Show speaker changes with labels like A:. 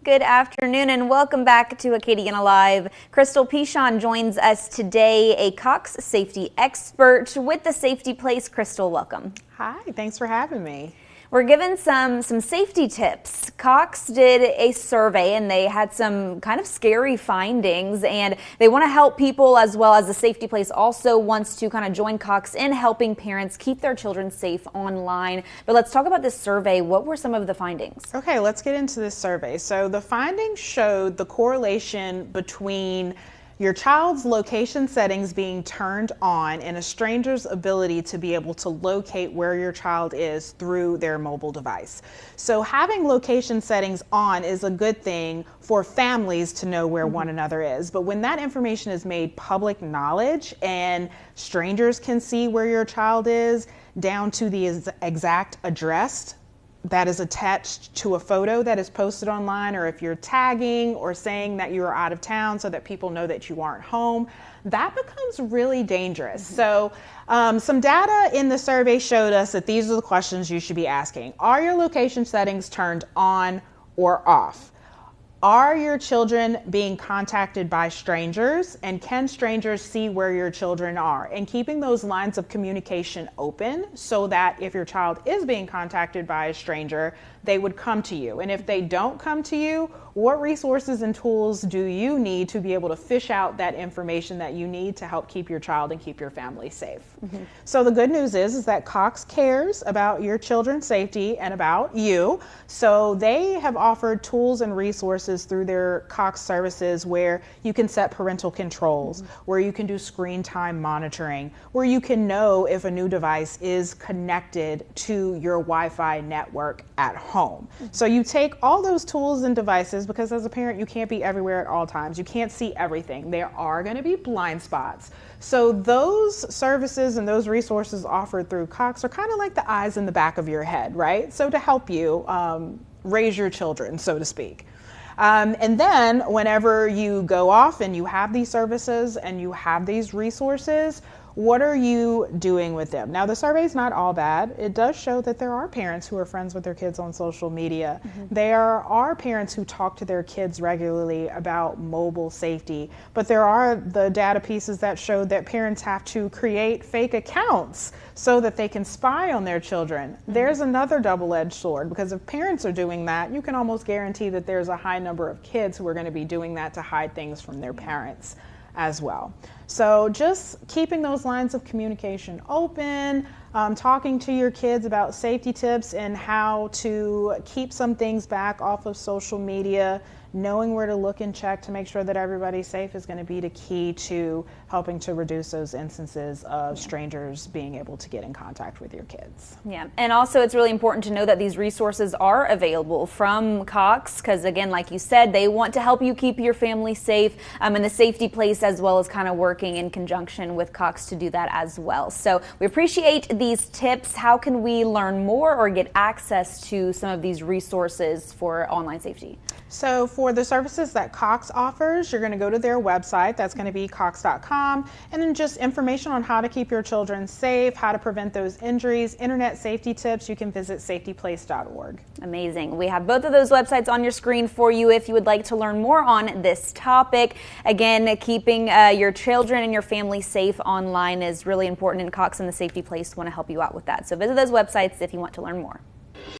A: Good afternoon and welcome back to Acadiana Live. Crystal Pichon joins us today, a Cox safety expert with the Safety Place. Crystal, welcome.
B: Hi, thanks for having me.
A: We're given some safety tips. Cox did a survey and they had some kind of scary findings, and they want to help people, as well as the Safety Place also wants to kind of join Cox in helping parents keep their children safe online. But let's talk about this survey. What were some of the findings?
B: Okay, let's get into this survey. So the findings showed the correlation between your child's location settings being turned on and a stranger's ability to be able to locate where your child is through their mobile device. So having location settings on is a good thing for families to know where one another is. But when that information is made public knowledge and strangers can see where your child is down to the exact address that is attached to a photo that is posted online, or if you're tagging or saying that you're out of town so that people know that you aren't home, that becomes really dangerous. So some data in the survey showed us that these are the questions you should be asking. Are your location settings turned on or off? Are your children being contacted by strangers, and can strangers see where your children are? And keeping those lines of communication open so that if your child is being contacted by a stranger, they would come to you. And if they don't come to you, what resources and tools do you need to be able to fish out that information that you need to help keep your child and keep your family safe? So the good news is that Cox cares about your children's safety and about you. So they have offered tools and resources through their Cox services where you can set parental controls, where you can do screen time monitoring, where you can know if a new device is connected to your Wi-Fi network at home. So you take all those tools and devices, because as a parent you can't be everywhere at all times. You can't see everything. There are going to be blind spots. So those services and those resources offered through Cox are kind of like the eyes in the back of your head, right? So to help you raise your children, so to speak. And then whenever you go off and you have these services and you have these resources, what are you doing with them? Now, the survey is not all bad. It does show that there are parents who are friends with their kids on social media. There are parents who talk to their kids regularly about mobile safety, but there are the data pieces that show that parents have to create fake accounts so that they can spy on their children. There's another double-edged sword, because if parents are doing that, you can almost guarantee that there's a high number of kids who are going to be doing that to hide things from their parents as well. So just keeping those lines of communication open, talking to your kids about safety tips and how to keep some things back off of social media, knowing where to look and check to make sure that everybody's safe is going to be the key to helping to reduce those instances of strangers being able to get in contact with your kids.
A: Yeah, and also it's really important to know that these resources are available from Cox, because again, like you said, they want to help you keep your family safe, and the Safety Place as well as kind of working in conjunction with Cox to do that as well. So we appreciate these tips. How can we learn more or get access to some of these resources for online safety?
B: So for the services that Cox offers, you're going to go to their website. That's going to be cox.com, and then just information on how to keep your children safe, how to prevent those injuries, internet safety tips. You can visit safetyplace.org.
A: Amazing. We have both of those websites on your screen for you if you would like to learn more on this topic. Again, keeping your children and your family safe online is really important, and Cox and the Safety Place want to help you out with that. So visit those websites if you want to learn more.